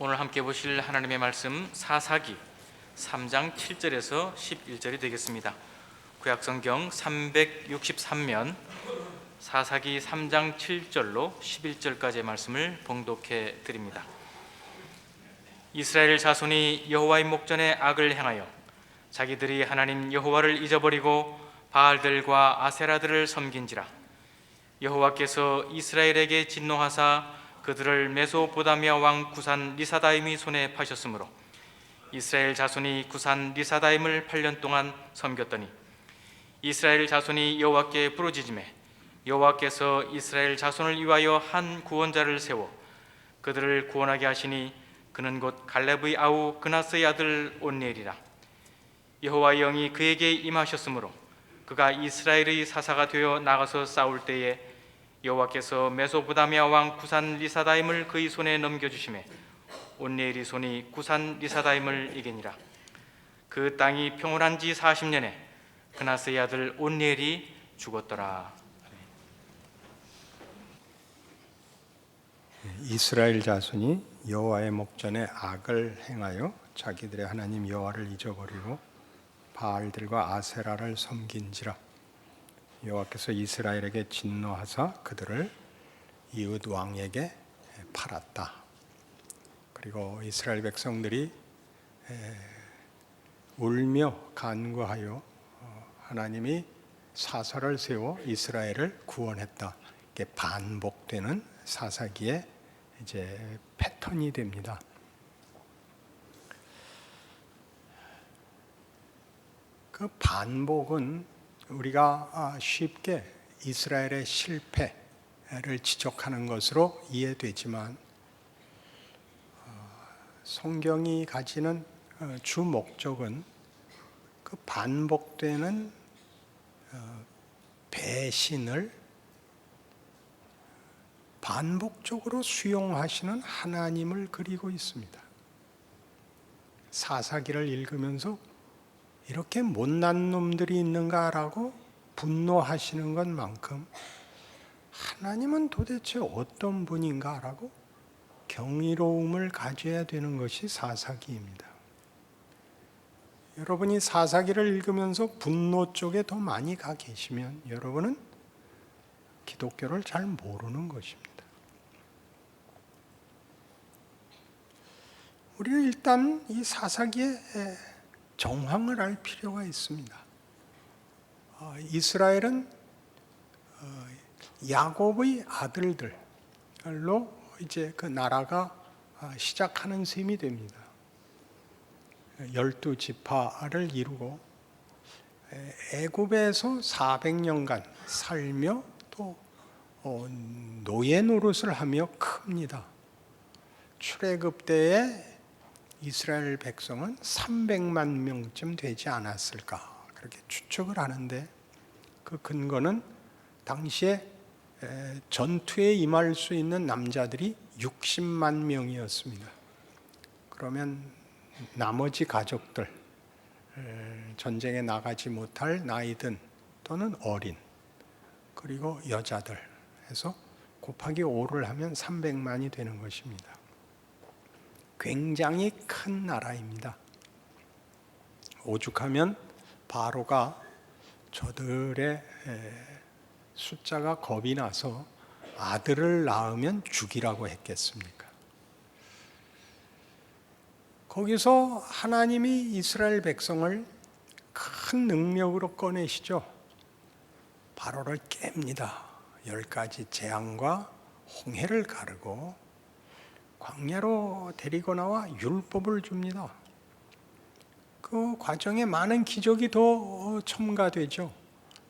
오늘 함께 보실 하나님의 말씀 사사기 3장 7절에서 11절이 되겠습니다. 구약성경 363면 사사기 3장 7절로 11절까지의 말씀을 봉독해 드립니다. 이스라엘 자손이 여호와의 목전에 악을 행하여 자기들이 하나님 여호와를 잊어버리고 바알들과 아세라들을 섬긴지라. 여호와께서 이스라엘에게 진노하사 그들을 메소포다미아 왕 구산 리사다임의 손에 파셨으므로 이스라엘 자손이 구산 리사다임을 8년 동안 섬겼더니 이스라엘 자손이 여호와께 부르짖으매 여호와께서 이스라엘 자손을 위하여 한 구원자를 세워 그들을 구원하게 하시니 그는 곧 갈렙의 아우 그나스의 아들 온니엘이라. 여호와의 영이 그에게 임하셨으므로 그가 이스라엘의 사사가 되어 나가서 싸울 때에 여호와께서 메소포다미아 왕 구산 리사다임을 그의 손에 넘겨주시매 온니엘의 손이 구산 리사다임을 이기니라. 그 땅이 평온한 지 40년에 그나스의 아들 온니엘이 죽었더라. 이스라엘 자손이 여호와의 목전에 악을 행하여 자기들의 하나님 여호와를 잊어버리고 바알들과 아세라를 섬긴지라. 여호와께서 이스라엘에게 진노하사 그들을 이웃 왕에게 팔았다. 그리고 이스라엘 백성들이 울며 간구하여 하나님이 사사를 세워 이스라엘을 구원했다. 이게 반복되는 사사기의 이제 패턴이 됩니다. 그 반복은 우리가 쉽게 이스라엘의 실패를 지적하는 것으로 이해되지만 성경이 가지는 주 목적은 그 반복되는 배신을 반복적으로 수용하시는 하나님을 그리고 있습니다. 사사기를 읽으면서 이렇게 못난 놈들이 있는가라고 분노하시는 것만큼 하나님은 도대체 어떤 분인가라고 경이로움을 가져야 되는 것이 사사기입니다. 여러분이 사사기를 읽으면서 분노 쪽에 더 많이 가 계시면 여러분은 기독교를 잘 모르는 것입니다. 우리는 일단 이 사사기의 정황을 알 필요가 있습니다. 이스라엘은 야곱의 아들들로 이제 그 나라가 시작하는 셈이 됩니다. 12지파를 이루고 애굽에서 400년간 살며 또 노예 노릇을 하며 큽니다. 출애굽 때에 이스라엘 백성은 300만 명쯤 되지 않았을까 그렇게 추측을 하는데 그 근거는 당시에 전투에 임할 수 있는 남자들이 60만 명이었습니다. 그러면 나머지 가족들, 전쟁에 나가지 못할 나이든 또는 어린 그리고 여자들 해서 곱하기 5를 하면 300만이 되는 것입니다. 굉장히 큰 나라입니다. 오죽하면 바로가 저들의 숫자가 겁이 나서 아들을 낳으면 죽이라고 했겠습니까? 거기서 하나님이 이스라엘 백성을 큰 능력으로 꺼내시죠. 바로를 깹니다. 10가지 재앙과 홍해를 가르고 광야로 데리고 나와 율법을 줍니다. 그 과정에 많은 기적이 더 첨가되죠.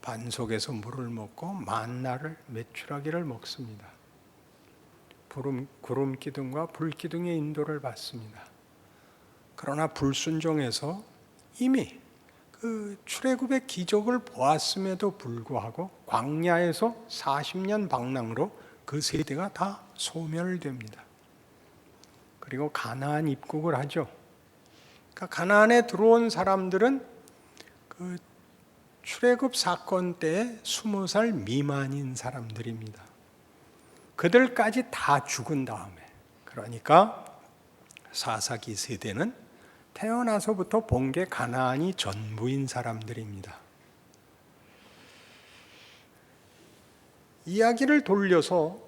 반석에서 물을 먹고 만나를 메추라기를 먹습니다. 구름 기둥과 불 기둥의 인도를 받습니다. 그러나 불순종해서 이미 그 출애굽의 기적을 보았음에도 불구하고 광야에서 40년 방랑으로 그 세대가 다 소멸됩니다. 그리고 가나안 입국을 하죠. 그러니까 가나안에 들어온 사람들은 그 출애굽 사건 때에 20살 미만인 사람들입니다. 그들까지 다 죽은 다음에, 그러니까 사사기 세대는 태어나서부터 본 게 가나안이 전부인 사람들입니다. 이야기를 돌려서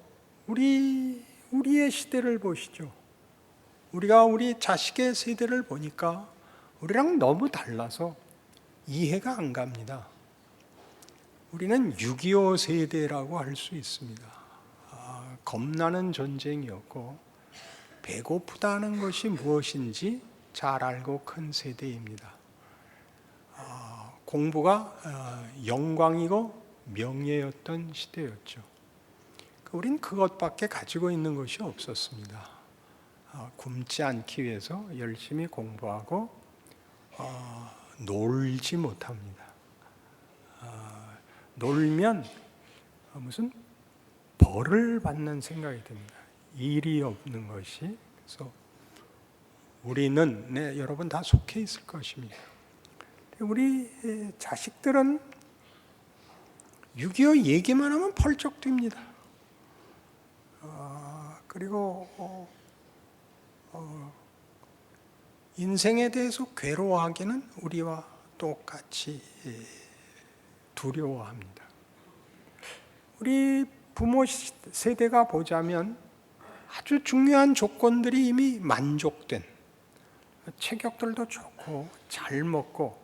우리의 시대를 보시죠. 우리가 우리 자식의 세대를 보니까 우리랑 너무 달라서 이해가 안 갑니다. 우리는 6.25 세대라고 할 수 있습니다. 겁나는 전쟁이었고 배고프다는 것이 무엇인지 잘 알고 큰 세대입니다. 공부가 영광이고 명예였던 시대였죠. 우린 그것밖에 가지고 있는 것이 없었습니다. 굶지 않기 위해서 열심히 공부하고 놀지 못합니다. 놀면 무슨 벌을 받는 생각이 듭니다. 일이 없는 것이. 그래서 우리는 여러분 다 속해 있을 것입니다. 우리 자식들은 6.25 얘기만 하면 펄쩍 뜁니다. 그리고 인생에 대해서 괴로워하기는 우리와 똑같이 두려워합니다. 우리 부모 세대가 보자면 아주 중요한 조건들이 이미 만족된, 체격들도 좋고 잘 먹고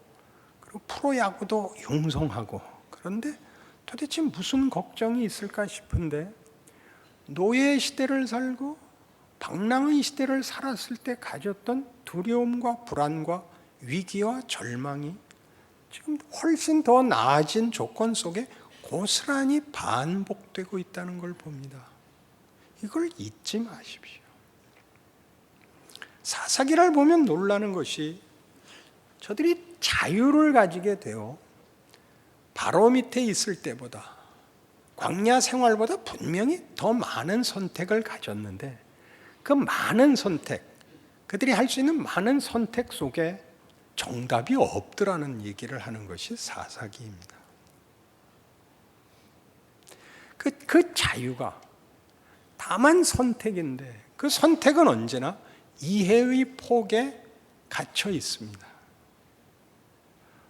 그리고 프로야구도 융성하고, 그런데 도대체 무슨 걱정이 있을까 싶은데 노예 시대를 살고 방랑의 시대를 살았을 때 가졌던 두려움과 불안과 위기와 절망이 지금 훨씬 더 나아진 조건 속에 고스란히 반복되고 있다는 걸 봅니다. 이걸 잊지 마십시오. 사사기를 보면 놀라는 것이 저들이 자유를 가지게 되어 바로 밑에 있을 때보다, 광야 생활보다 분명히 더 많은 선택을 가졌는데 그 많은 선택, 그들이 할 수 있는 많은 선택 속에 정답이 없더라는 얘기를 하는 것이 사사기입니다. 그 자유가 다만 선택인데 그 선택은 언제나 이해의 폭에 갇혀 있습니다.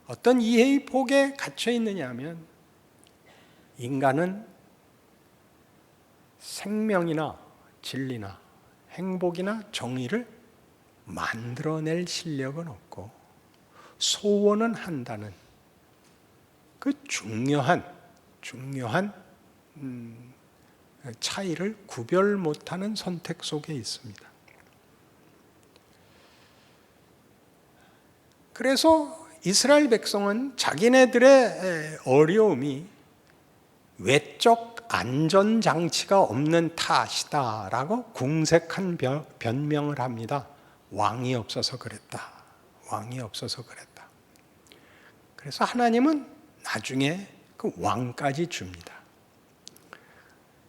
어떤 이해의 폭에 갇혀 있느냐 하면 인간은 생명이나 진리나 행복이나 정의를 만들어낼 실력은 없고 소원은 한다는 그 중요한 차이를 구별 못하는 선택 속에 있습니다. 그래서 이스라엘 백성은 자기네들의 어려움이 외적 안전장치가 없는 탓이다라고 궁색한 변명을 합니다. 왕이 없어서 그랬다. 왕이 없어서 그랬다. 그래서 하나님은 나중에 그 왕까지 줍니다.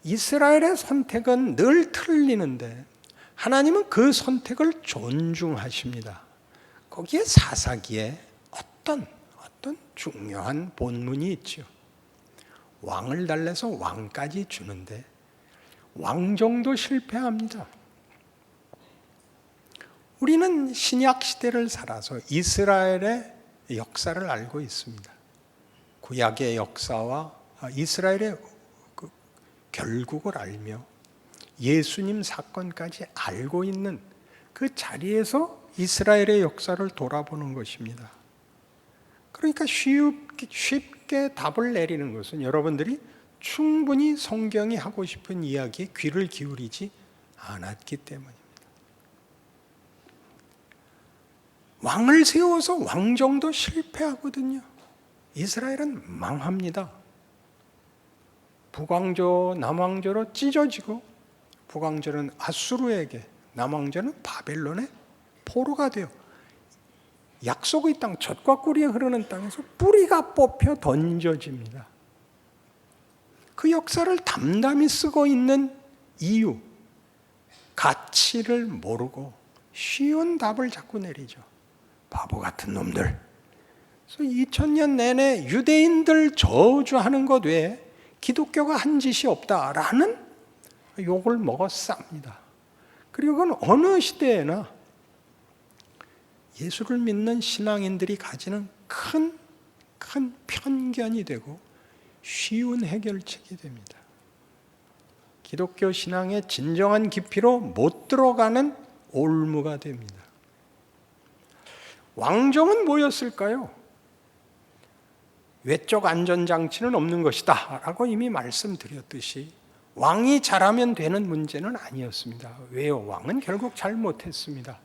이스라엘의 선택은 늘 틀리는데 하나님은 그 선택을 존중하십니다. 거기에 사사기에 어떤 중요한 본문이 있죠. 왕을 달래서 왕까지 주는데 왕정도 실패합니다. 우리는 신약 시대를 살아서 이스라엘의 역사를 알고 있습니다. 구약의 역사와 이스라엘의 그 결국을 알며 예수님 사건까지 알고 있는 그 자리에서 이스라엘의 역사를 돌아보는 것입니다. 그러니까 쉽게 답을 내리는 것은 여러분들이 충분히 성경이 하고 싶은 이야기에 귀를 기울이지 않았기 때문입니다. 왕을 세워서 왕정도 실패하거든요. 이스라엘은 망합니다. 북왕조, 남왕조로 찢어지고 북왕조는 아수르에게, 남왕조는 바벨론의 포로가 되어 약속의 땅, 젖과 꿀이 흐르는 땅에서 뿌리가 뽑혀 던져집니다. 그 역사를 담담히 쓰고 있는 이유, 가치를 모르고 쉬운 답을 자꾸 내리죠. 바보 같은 놈들. 그래서 2000년 내내 유대인들 저주하는 것 외에 기독교가 한 짓이 없다라는 욕을 먹어 쌉니다. 그리고 그건 어느 시대에나 예수를 믿는 신앙인들이 가지는 큰 편견이 되고 쉬운 해결책이 됩니다. 기독교 신앙의 진정한 깊이로 못 들어가는 올무가 됩니다. 왕정은 뭐였을까요? 외적 안전장치는 없는 것이다 라고 이미 말씀드렸듯이 왕이 잘하면 되는 문제는 아니었습니다. 왜요? 왕은 결국 잘 못했습니다.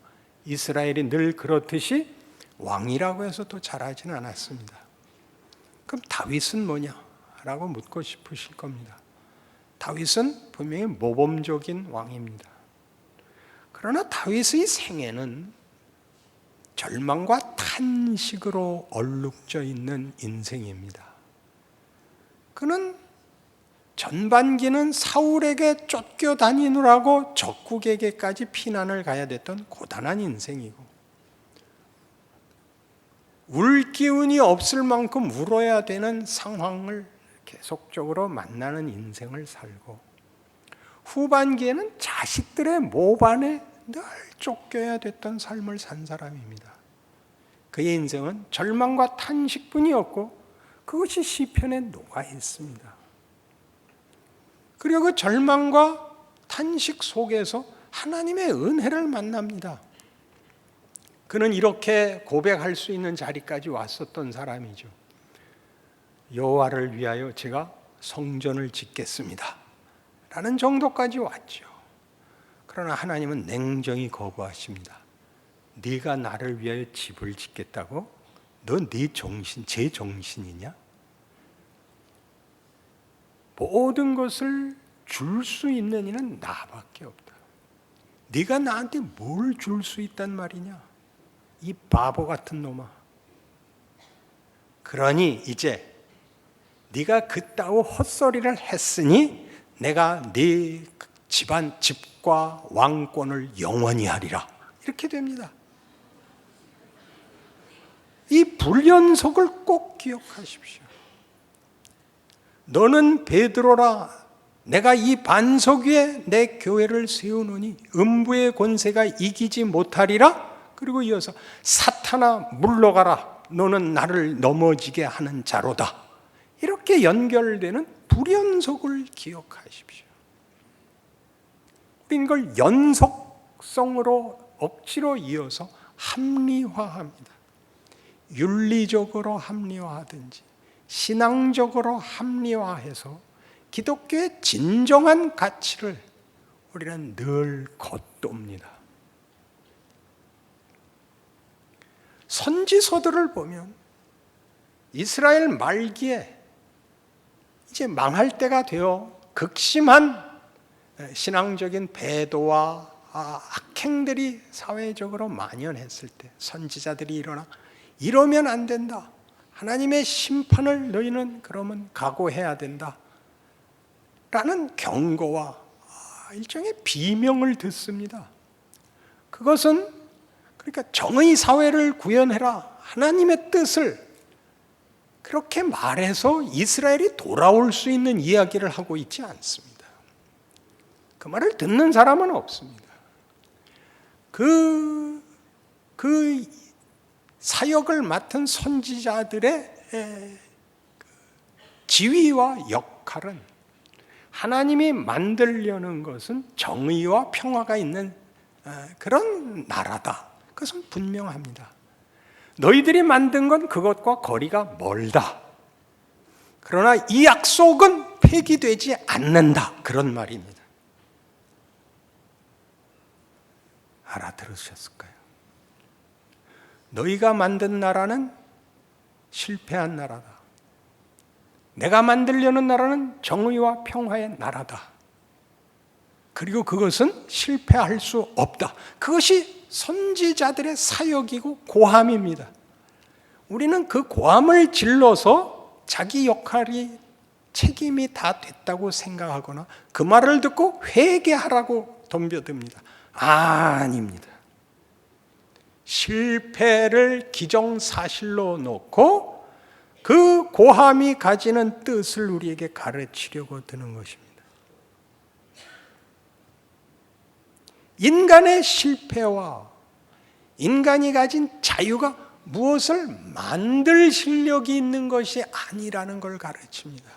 이스라엘이 늘 그렇듯이 왕이라고 해서 또 잘하지는 않았습니다. 그럼 다윗은 뭐냐? 라고 묻고 싶으실 겁니다. 다윗은 분명히 모범적인 왕입니다. 그러나 다윗의 생애는 절망과 탄식으로 얼룩져 있는 인생입니다. 그는 전반기는 사울에게 쫓겨다니느라고 적국에게까지 피난을 가야 됐던 고단한 인생이고, 울 기운이 없을 만큼 울어야 되는 상황을 계속적으로 만나는 인생을 살고, 후반기에는 자식들의 모반에 늘 쫓겨야 됐던 삶을 산 사람입니다. 그의 인생은 절망과 탄식뿐이었고 그것이 시편에 녹아 있습니다. 그리고 그 절망과 탄식 속에서 하나님의 은혜를 만납니다. 그는 이렇게 고백할 수 있는 자리까지 왔었던 사람이죠. 여호와를 위하여 제가 성전을 짓겠습니다 라는 정도까지 왔죠. 그러나 하나님은 냉정히 거부하십니다. 네가 나를 위하여 집을 짓겠다고? 너 네 정신, 제 정신이냐? 모든 것을 줄 수 있는 이는 나밖에 없다. 네가 나한테 뭘 줄 수 있단 말이냐? 이 바보 같은 놈아. 그러니 이제 네가 그따위 헛소리를 했으니 내가 네 집안, 집과 왕권을 영원히 하리라. 이렇게 됩니다. 이 불연속을 꼭 기억하십시오. 너는 베드로라, 내가 이 반석 위에 내 교회를 세우노니 음부의 권세가 이기지 못하리라. 그리고 이어서 사탄아 물러가라, 너는 나를 넘어지게 하는 자로다. 이렇게 연결되는 불연속을 기억하십시오. 우리는 이걸 연속성으로 억지로 이어서 합리화합니다. 윤리적으로 합리화하든지 신앙적으로 합리화해서 기독교의 진정한 가치를 우리는 늘 겉돕니다. 선지서들을 보면 이스라엘 말기에 이제 망할 때가 되어 극심한 신앙적인 배도와 악행들이 사회적으로 만연했을 때 선지자들이 일어나 이러면 안 된다. 하나님의 심판을 너희는 그러면 각오해야 된다. 라는 경고와 일종의 비명을 듣습니다. 그것은 그러니까 정의 사회를 구현해라. 하나님의 뜻을 그렇게 말해서 이스라엘이 돌아올 수 있는 이야기를 하고 있지 않습니다. 그 말을 듣는 사람은 없습니다. 그 사역을 맡은 선지자들의 지위와 역할은 하나님이 만들려는 것은 정의와 평화가 있는 그런 나라다. 그것은 분명합니다. 너희들이 만든 건 그것과 거리가 멀다. 그러나 이 약속은 폐기되지 않는다. 그런 말입니다. 알아들으셨을까요? 너희가 만든 나라는 실패한 나라다. 내가 만들려는 나라는 정의와 평화의 나라다. 그리고 그것은 실패할 수 없다. 그것이 선지자들의 사역이고 고함입니다. 우리는 그 고함을 질러서 자기 역할이 책임이 다 됐다고 생각하거나 그 말을 듣고 회개하라고 덤벼듭니다. 아닙니다. 실패를 기정사실로 놓고 그 고함이 가지는 뜻을 우리에게 가르치려고 드는 것입니다. 인간의 실패와 인간이 가진 자유가 무엇을 만들 실력이 있는 것이 아니라는 걸 가르칩니다.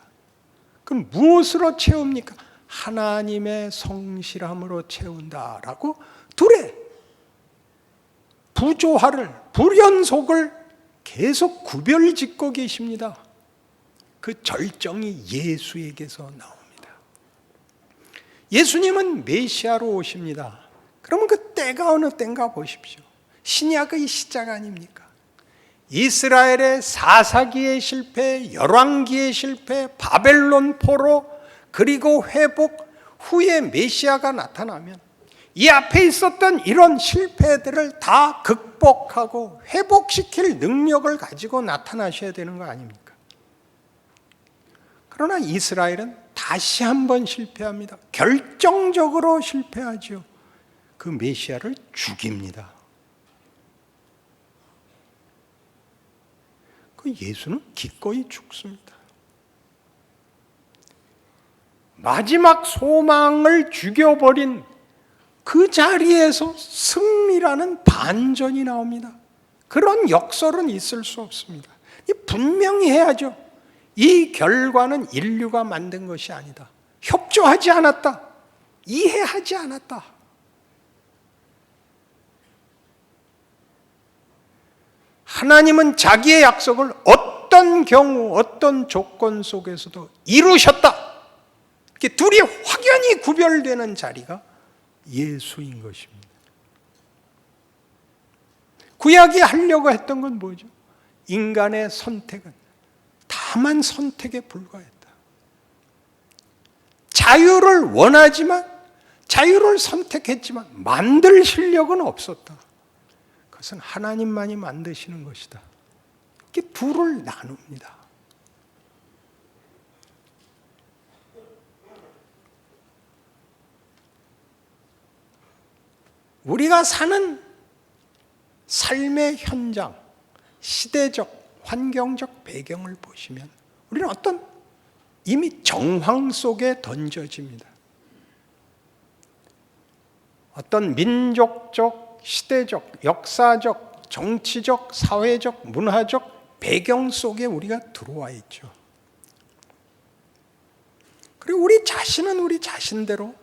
그럼 무엇으로 채웁니까? 하나님의 성실함으로 채운다라고 둘의 부조화를, 불연속을 계속 구별짓고 계십니다. 그 절정이 예수에게서 나옵니다. 예수님은 메시아로 오십니다. 그러면 그 때가 어느 때인가 보십시오. 신약의 시작 아닙니까? 이스라엘의 사사기의 실패, 열왕기의 실패, 바벨론 포로, 그리고 회복 후에 메시아가 나타나면 이 앞에 있었던 이런 실패들을 다 극복하고 회복시킬 능력을 가지고 나타나셔야 되는 거 아닙니까? 그러나 이스라엘은 다시 한번 실패합니다. 결정적으로 실패하죠. 그 메시아를 죽입니다. 그 예수는 기꺼이 죽습니다. 마지막 소망을 죽여버린 그 자리에서 승리라는 반전이 나옵니다. 그런 역설은 있을 수 없습니다. 분명히 해야죠. 이 결과는 인류가 만든 것이 아니다. 협조하지 않았다. 이해하지 않았다. 하나님은 자기의 약속을 어떤 경우, 어떤 조건 속에서도 이루셨다. 이렇게 둘이 확연히 구별되는 자리가 예수인 것입니다. 구약이 하려고 했던 건 뭐죠? 인간의 선택은 다만 선택에 불과했다. 자유를 원하지만, 자유를 선택했지만 만들 실력은 없었다. 그것은 하나님만이 만드시는 것이다. 이렇게 둘을 나눕니다. 우리가 사는 삶의 현장, 시대적, 환경적 배경을 보시면 우리는 어떤 이미 정황 속에 던져집니다. 어떤 민족적, 시대적, 역사적, 정치적, 사회적, 문화적 배경 속에 우리가 들어와 있죠. 그리고 우리 자신은 우리 자신대로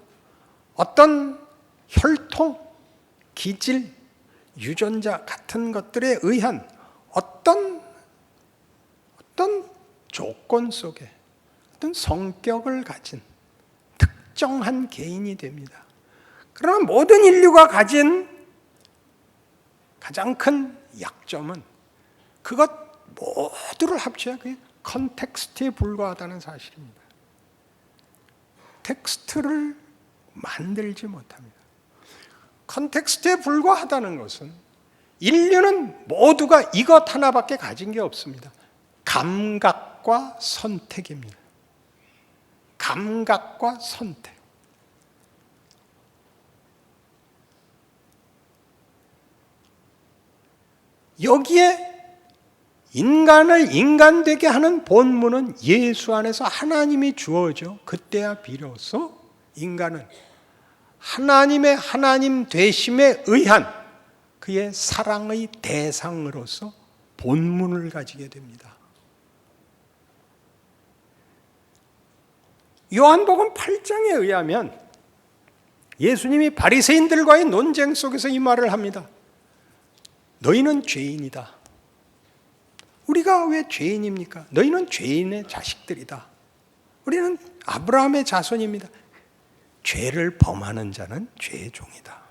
어떤 혈통, 기질, 유전자 같은 것들에 의한 어떤 조건 속에 어떤 성격을 가진 특정한 개인이 됩니다. 그러나 모든 인류가 가진 가장 큰 약점은 그것 모두를 합쳐야 그게 컨텍스트에 불과하다는 사실입니다. 텍스트를 만들지 못합니다. 컨텍스트에 불과하다는 것은 인류는 모두가 이것 하나밖에 가진 게 없습니다. 감각과 선택입니다. 감각과 선택. 여기에 인간을 인간되게 하는 본문은 예수 안에서 하나님이 주어져 그때야 비로소 인간은 하나님의 하나님 되심에 의한 그의 사랑의 대상으로서 본문을 가지게 됩니다. 요한복음 8장에 의하면 예수님이 바리새인들과의 논쟁 속에서 이 말을 합니다. 너희는 죄인이다. 우리가 왜 죄인입니까? 너희는 죄인의 자식들이다. 우리는 아브라함의 자손입니다. 죄를 범하는 자는 죄의 종이다.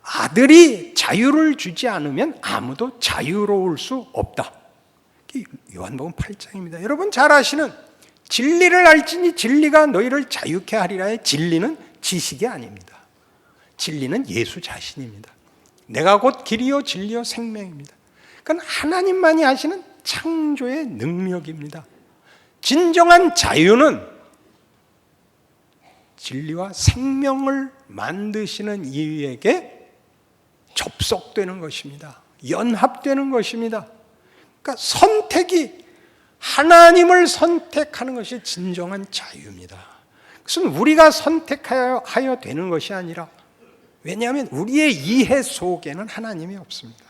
아들이 자유를 주지 않으면 아무도 자유로울 수 없다. 요한복음 8장입니다. 여러분 잘 아시는 진리를 알지니 진리가 너희를 자유케 하리라의 진리는 지식이 아닙니다. 진리는 예수 자신입니다. 내가 곧 길이요 진리요 생명입니다. 그건 하나님만이 하시는 창조의 능력입니다. 진정한 자유는 진리와 생명을 만드시는 이에게 접속되는 것입니다. 연합되는 것입니다. 그러니까 선택이 하나님을 선택하는 것이 진정한 자유입니다. 그것은 우리가 선택하여 되는 것이 아니라 왜냐하면 우리의 이해 속에는 하나님이 없습니다.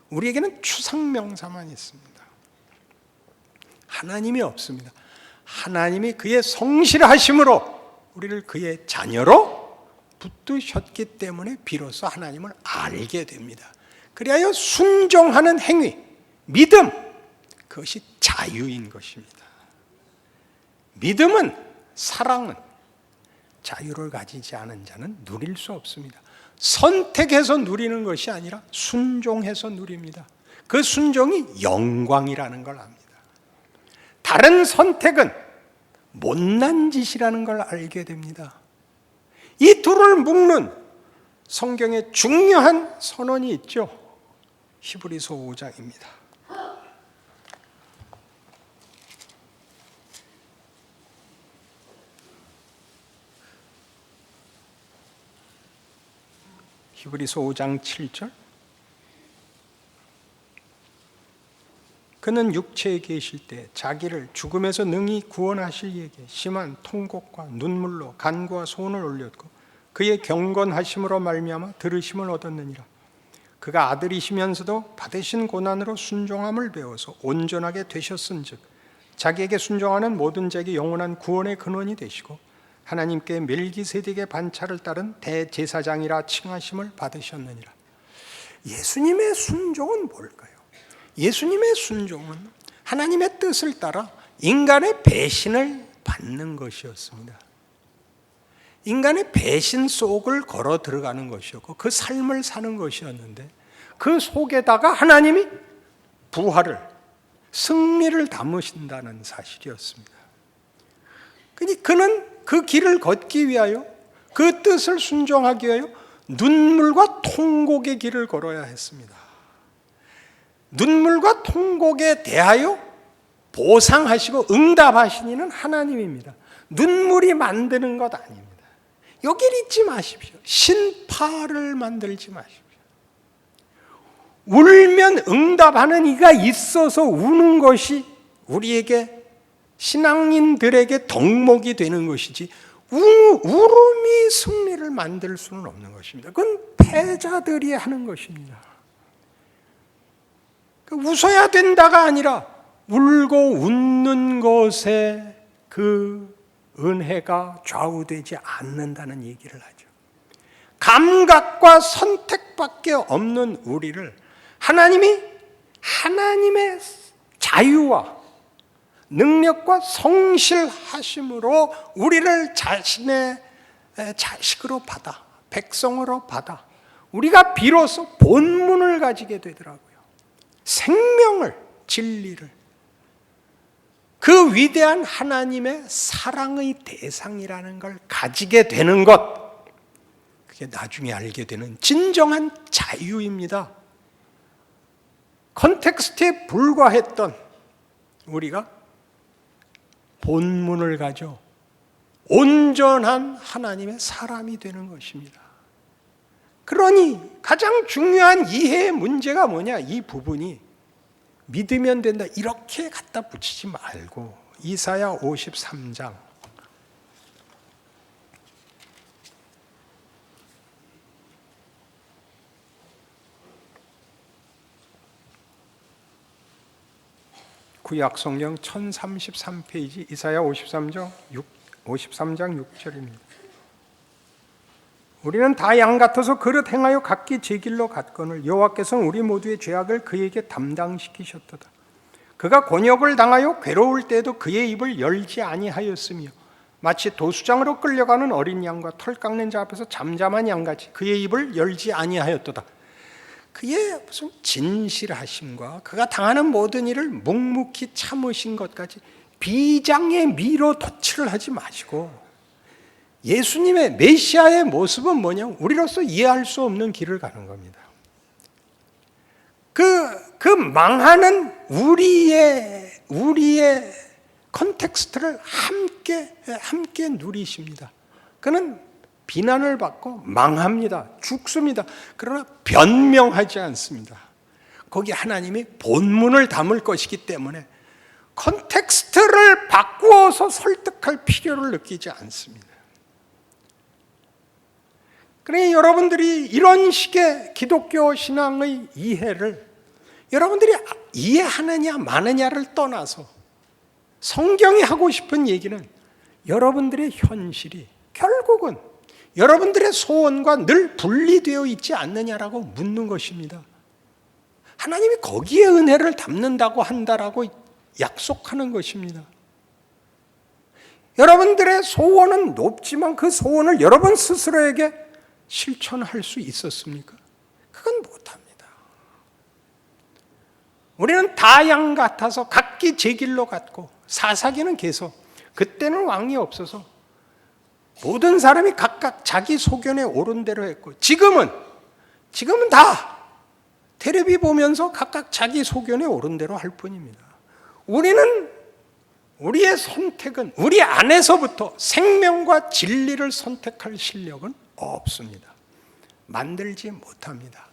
우리에게는 추상명사만 있습니다. 하나님이 없습니다. 하나님이 그의 성실하심으로 우리를 그의 자녀로 붙드셨기 때문에 비로소 하나님을 알게 됩니다. 그리하여 순종하는 행위, 믿음, 그것이 자유인 것입니다. 믿음은, 사랑은 자유를 가지지 않은 자는 누릴 수 없습니다. 선택해서 누리는 것이 아니라 순종해서 누립니다. 그 순종이 영광이라는 걸 압니다. 다른 선택은 못난 짓이라는 걸 알게 됩니다. 이 둘을 묶는 성경에 중요한 선언이 있죠. 히브리서 5장입니다. 히브리서 5장 7절. 그는 육체에 계실 때 자기를 죽음에서 능히 구원하실 이에게 심한 통곡과 눈물로 간구와 소원을 올렸고 그의 경건하심으로 말미암아 들으심을 얻었느니라. 그가 아들이시면서도 받으신 고난으로 순종함을 배워서 온전하게 되셨은즉 자기에게 순종하는 모든 자에게 영원한 구원의 근원이 되시고 하나님께 멜기세덱의 반차를 따른 대제사장이라 칭하심을 받으셨느니라. 예수님의 순종은 뭘까요? 예수님의 순종은 하나님의 뜻을 따라 인간의 배신을 받는 것이었습니다. 인간의 배신 속을 걸어 들어가는 것이었고 그 삶을 사는 것이었는데 그 속에다가 하나님이 부활을, 승리를 담으신다는 사실이었습니다. 그는 그 길을 걷기 위하여, 그 뜻을 순종하기 위하여 눈물과 통곡의 길을 걸어야 했습니다. 눈물과 통곡에 대하여 보상하시고 응답하신 이는 하나님입니다. 눈물이 만드는 것 아닙니다. 여기를 잊지 마십시오. 신파를 만들지 마십시오. 울면 응답하는 이가 있어서 우는 것이 우리에게, 신앙인들에게 덕목이 되는 것이지 울음이 승리를 만들 수는 없는 것입니다. 그건 패자들이 하는 것입니다. 웃어야 된다가 아니라 울고 웃는 것에 그 은혜가 좌우되지 않는다는 얘기를 하죠. 감각과 선택밖에 없는 우리를 하나님이 하나님의 자유와 능력과 성실하심으로 우리를 자신의 자식으로 받아, 백성으로 받아 우리가 비로소 본문을 가지게 되더라고요. 생명을, 진리를, 그 위대한 하나님의 사랑의 대상이라는 걸 가지게 되는 것, 그게 나중에 알게 되는 진정한 자유입니다. 컨텍스트에 불과했던 우리가 본문을 가져 온전한 하나님의 사람이 되는 것입니다. 그러니 가장 중요한 이해의 문제가 뭐냐? 이 부분이 믿으면 된다 이렇게 갖다 붙이지 말고 이사야 53장 구약 성경 1033페이지 이사야 53장 6절입니다. 우리는 다 양 같아서 그릇 행하여 각기 제 길로 갔거늘 여호와께서는 우리 모두의 죄악을 그에게 담당시키셨도다. 그가 곤욕을 당하여 괴로울 때에도 그의 입을 열지 아니하였으며 마치 도수장으로 끌려가는 어린 양과 털 깎는 자 앞에서 잠잠한 양같이 그의 입을 열지 아니하였도다. 그의 무슨 진실하심과 그가 당하는 모든 일을 묵묵히 참으신 것까지 비장의 미로 덧칠을 하지 마시고 예수님의 메시아의 모습은 뭐냐? 우리로서 이해할 수 없는 길을 가는 겁니다. 그 망하는 우리의 컨텍스트를 함께 누리십니다. 그는 비난을 받고 망합니다. 죽습니다. 그러나 변명하지 않습니다. 거기 하나님이 본문을 담을 것이기 때문에 컨텍스트를 바꾸어서 설득할 필요를 느끼지 않습니다. 그러니 여러분들이 이런 식의 기독교 신앙의 이해를 여러분들이 이해하느냐 마느냐를 떠나서 성경이 하고 싶은 얘기는 여러분들의 현실이 결국은 여러분들의 소원과 늘 분리되어 있지 않느냐라고 묻는 것입니다. 하나님이 거기에 은혜를 담는다고 한다라고 약속하는 것입니다. 여러분들의 소원은 높지만 그 소원을 여러분 스스로에게 실천할 수 있었습니까? 그건 못합니다. 우리는 다 양 같아서 각기 제 길로 갔고 사사기는 계속 그때는 왕이 없어서 모든 사람이 각각 자기 소견에 옳은 대로 했고 지금은 다 텔레비 보면서 각각 자기 소견에 옳은 대로 할 뿐입니다. 우리의 선택은 우리 안에서부터 생명과 진리를 선택할 실력은 없습니다. 만들지 못합니다.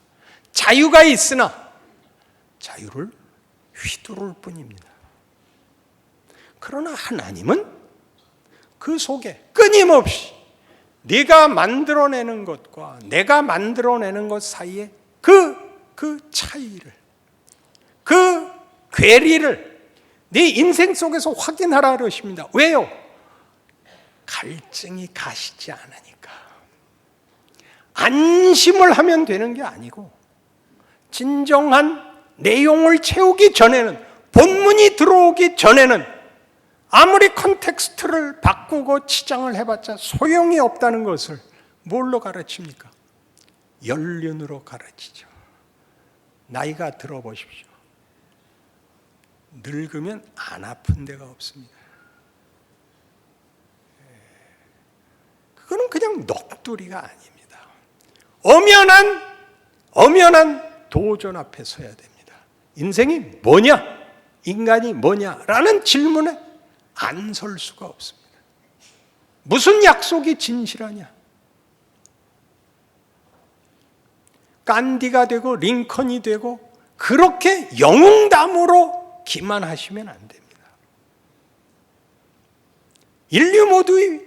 자유가 있으나 자유를 휘두를 뿐입니다. 그러나 하나님은 그 속에 끊임없이 네가 만들어내는 것과 내가 만들어내는 것 사이에 그 차이를, 그 괴리를 네 인생 속에서 확인하라 그러십니다. 왜요? 갈증이 가시지 않으니까. 안심을 하면 되는 게 아니고 진정한 내용을 채우기 전에는, 본문이 들어오기 전에는 아무리 컨텍스트를 바꾸고 치장을 해봤자 소용이 없다는 것을 뭘로 가르칩니까? 연륜으로 가르치죠. 나이가 들어보십시오. 늙으면 안 아픈 데가 없습니다. 그거는 그냥 넋두리가 아닙니다. 엄연한 도전 앞에 서야 됩니다. 인생이 뭐냐? 인간이 뭐냐라는 질문에 안 설 수가 없습니다. 무슨 약속이 진실하냐? 간디가 되고 링컨이 되고 그렇게 영웅담으로 기만하시면 안 됩니다. 인류 모두의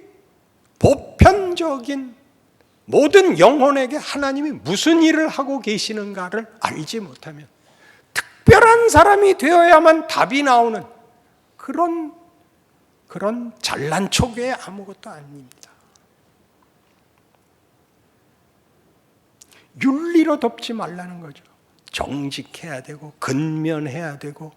보편적인 모든 영혼에게 하나님이 무슨 일을 하고 계시는가를 알지 못하면 특별한 사람이 되어야만 답이 나오는 그런 잘난 척 외에 아무것도 아닙니다. 윤리로 덮지 말라는 거죠. 정직해야 되고 근면해야 되고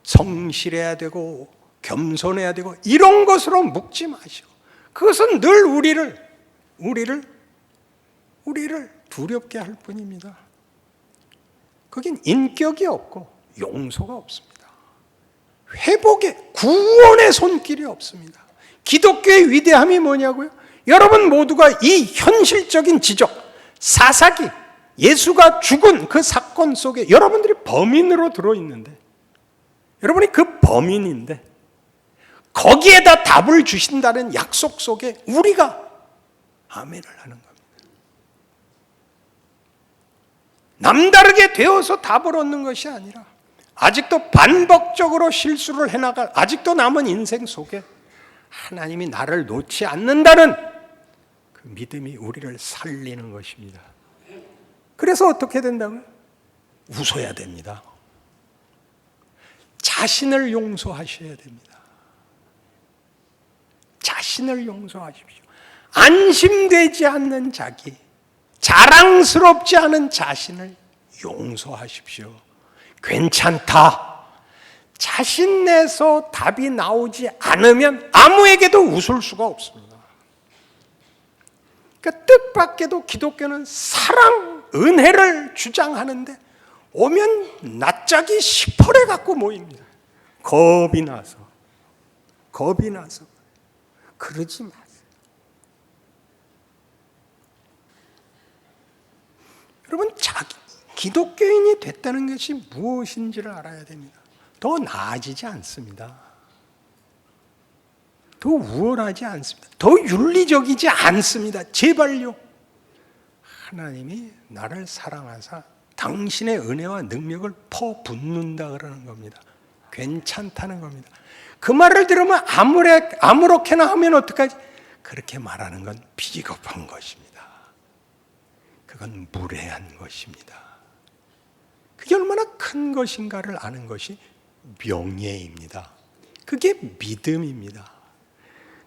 성실해야 되고 겸손해야 되고 이런 것으로 묶지 마시오. 그것은 늘 우리를 두렵게 할 뿐입니다. 거긴 인격이 없고 용서가 없습니다. 회복의 구원의 손길이 없습니다. 기독교의 위대함이 뭐냐고요? 여러분 모두가 이 현실적인 지적, 사사기, 예수가 죽은 그 사건 속에 여러분들이 범인으로 들어있는데, 여러분이 그 범인인데 거기에다 답을 주신다는 약속 속에 우리가 아멘을 하는 겁니다. 남다르게 되어서 답을 얻는 것이 아니라 아직도 반복적으로 실수를 해나갈 아직도 남은 인생 속에 하나님이 나를 놓지 않는다는 그 믿음이 우리를 살리는 것입니다. 그래서 어떻게 된다고요? 웃어야 됩니다. 자신을 용서하셔야 됩니다. 자신을 용서하십시오. 안심되지 않는 자기, 자랑스럽지 않은 자신을 용서하십시오. 괜찮다. 자신 내서 답이 나오지 않으면 아무에게도 웃을 수가 없습니다. 그러니까 뜻밖에도 기독교는 사랑, 은혜를 주장하는데 오면 낯짝이 시퍼래 갖고 모입니다. 겁이 나서 그러지 마세요. 여러분, 기독교인이 됐다는 것이 무엇인지를 알아야 됩니다. 더 나아지지 않습니다. 더 우월하지 않습니다. 더 윤리적이지 않습니다. 제발요. 하나님이 나를 사랑하사 당신의 은혜와 능력을 퍼붓는다 그러는 겁니다. 괜찮다는 겁니다. 그 말을 들으면 아무렇게나 하면 어떡하지? 그렇게 말하는 건 비겁한 것입니다. 그건 무례한 것입니다. 그게 얼마나 큰 것인가를 아는 것이 명예입니다. 그게 믿음입니다.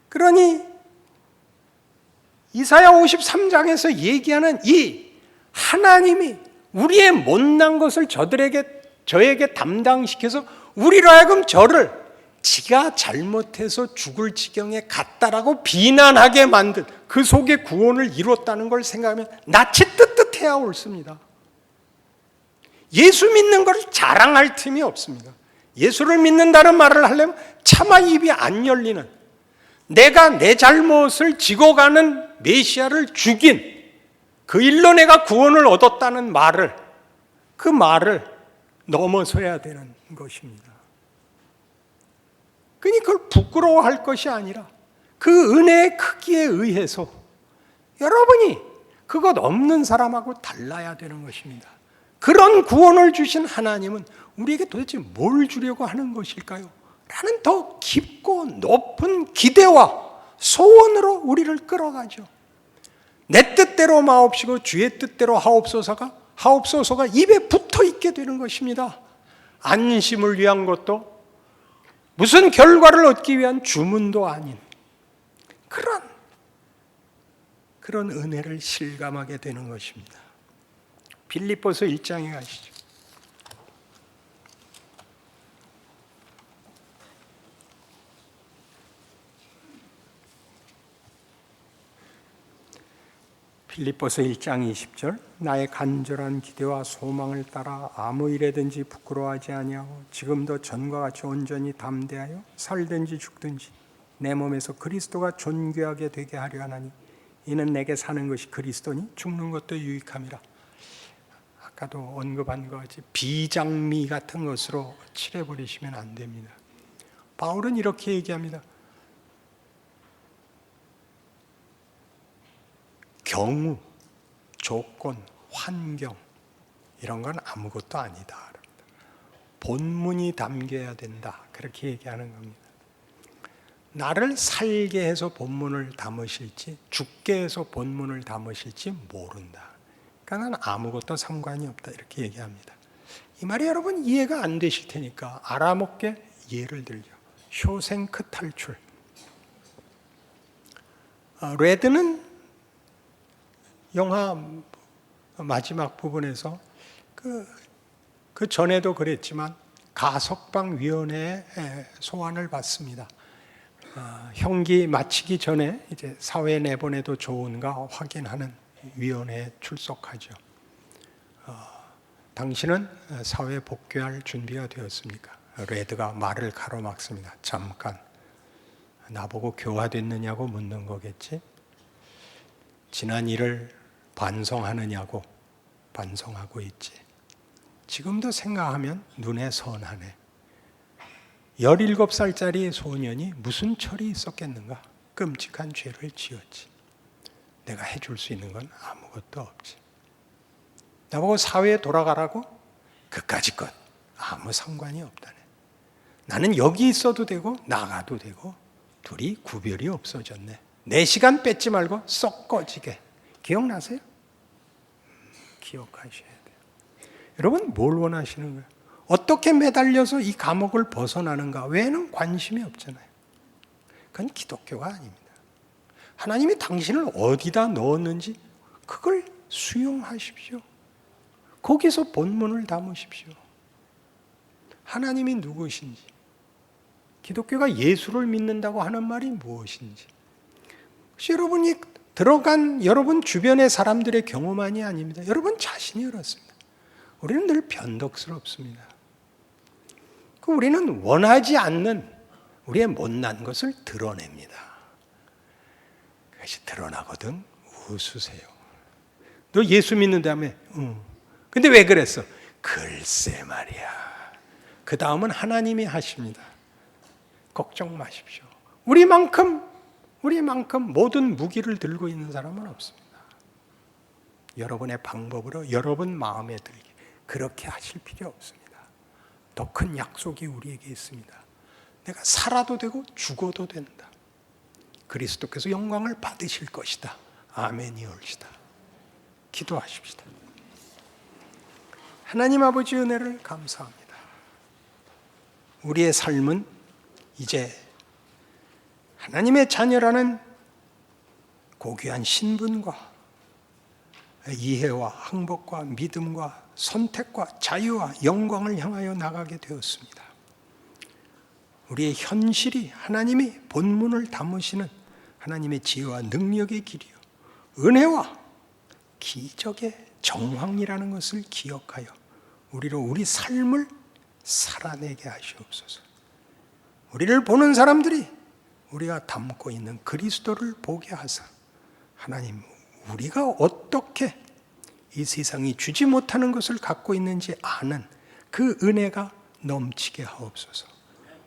그러니 이사야 53장에서 얘기하는 이 하나님이 우리의 못난 것을 저에게 담당시켜서 우리로 하여금 저를 지가 잘못해서 죽을 지경에 갔다라고 비난하게 만든 그 속에 구원을 이뤘다는 걸 생각하면 낯이 뜨뜻해야 옳습니다. 예수 믿는 걸 자랑할 틈이 없습니다. 예수를 믿는다는 말을 하려면 차마 입이 안 열리는, 내가 내 잘못을 지고 가는 메시아를 죽인 그 일로 내가 구원을 얻었다는 말을, 그 말을 넘어서야 되는 것입니다. 그러니 그걸 부끄러워할 것이 아니라 그 은혜의 크기에 의해서 여러분이 그것 없는 사람하고 달라야 되는 것입니다. 그런 구원을 주신 하나님은 우리에게 도대체 뭘 주려고 하는 것일까요? 라는 더 깊고 높은 기대와 소원으로 우리를 끌어가죠. 내 뜻대로 마옵시고 주의 뜻대로 하옵소서가 입에 붙어 있게 되는 것입니다. 안심을 위한 것도 무슨 결과를 얻기 위한 주문도 아닌 그런 은혜를 실감하게 되는 것입니다. 빌립보서 1장에 가시죠. 빌립보서 1장 20절, 나의 간절한 기대와 소망을 따라 아무 일에든지 부끄러워하지 아니하고 지금도 전과 같이 온전히 담대하여 살든지 죽든지 내 몸에서 그리스도가 존귀하게 되게 하려 하나니 이는 내게 사는 것이 그리스도니 죽는 것도 유익함이라. 아까도 언급한 것 같이 비장미 같은 것으로 칠해버리시면 안 됩니다. 바울은 이렇게 얘기합니다. 경우, 조건, 환경 이런 건 아무것도 아니다. 본문이 담겨야 된다. 그렇게 얘기하는 겁니다. 나를 살게 해서 본문을 담으실지 죽게 해서 본문을 담으실지 모른다. 그러니까 난 아무것도 상관이 없다. 이렇게 얘기합니다. 이 말이 여러분 이해가 안 되실 테니까 알아먹게 예를 들죠. 쇼생크 탈출. 레드는 영화 마지막 부분에서 그 전에도 그랬지만 가석방위원회의 소환을 받습니다. 형기 마치기 전에 이제 사회 내보내도 좋은가 확인하는 위원회에 출석하죠. 당신은 사회 복귀할 준비가 되었습니까? 레드가 말을 가로막습니다. 잠깐, 나보고 교화됐느냐고 묻는 거겠지? 지난 일을 반성하느냐고. 반성하고 있지. 지금도 생각하면 눈에 선하네. 17살짜리 소년이 무슨 철이 있었겠는가? 끔찍한 죄를 지었지. 내가 해줄 수 있는 건 아무것도 없지. 나보고 사회에 돌아가라고? 그까짓 것 아무 상관이 없다네. 나는 여기 있어도 되고 나가도 되고 둘이 구별이 없어졌네. 내 시간 뺏지 말고 썩 꺼지게. 기억나세요? 기억하셔야 돼요. 여러분 뭘 원하시는 거예요? 어떻게 매달려서 이 감옥을 벗어나는가 외에는 관심이 없잖아요. 그건 기독교가 아닙니다. 하나님이 당신을 어디다 넣었는지 그걸 수용하십시오. 거기서 본문을 담으십시오. 하나님이 누구신지, 기독교가 예수를 믿는다고 하는 말이 무엇인지, 혹시 여러분이 들어간 여러분 주변의 사람들의 경험만이 아닙니다. 여러분 자신이 그렇습니다. 우리는 늘 변덕스럽습니다. 우리는 원하지 않는 우리의 못난 것을 드러냅니다. 그것이 드러나거든 웃으세요. 너 예수 믿는다며? 응. 근데 왜 그랬어? 글쎄 말이야. 그 다음은 하나님이 하십니다. 걱정 마십시오. 우리만큼 모든 무기를 들고 있는 사람은 없습니다. 여러분의 방법으로 여러분 마음에 들게 그렇게 하실 필요 없습니다. 더 큰 약속이 우리에게 있습니다. 내가 살아도 되고 죽어도 된다. 그리스도께서 영광을 받으실 것이다. 아멘이 옳시다. 기도하십시다. 하나님 아버지 은혜를 감사합니다. 우리의 삶은 이제 하나님의 자녀라는 고귀한 신분과 이해와 행복과 믿음과 선택과 자유와 영광을 향하여 나가게 되었습니다. 우리의 현실이 하나님이 본문을 담으시는 하나님의 지혜와 능력의 길이요 은혜와 기적의 정황이라는 것을 기억하여 우리로 우리 삶을 살아내게 하시옵소서. 우리를 보는 사람들이 우리가 담고 있는 그리스도를 보게 하사 하나님, 우리가 어떻게 이 세상이 주지 못하는 것을 갖고 있는지 아는 그 은혜가 넘치게 하옵소서.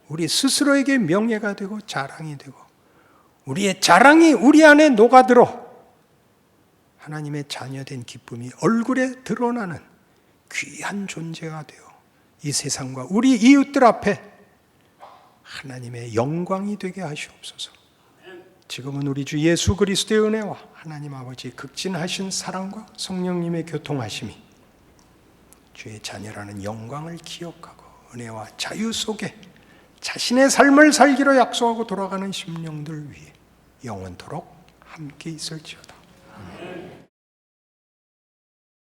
우리 스스로에게 명예가 되고 자랑이 되고 우리의 자랑이 우리 안에 녹아들어 하나님의 자녀된 기쁨이 얼굴에 드러나는 귀한 존재가 되어 이 세상과 우리 이웃들 앞에 하나님의 영광이 되게 하시옵소서. 지금은 우리 주 예수 그리스도의 은혜와 하나님 아버지의 극진하신 사랑과 성령님의 교통하심이 주의 자녀라는 영광을 기억하고 은혜와 자유 속에 자신의 삶을 살기로 약속하고 돌아가는 심령들 위해 영원토록 함께 있을지어다.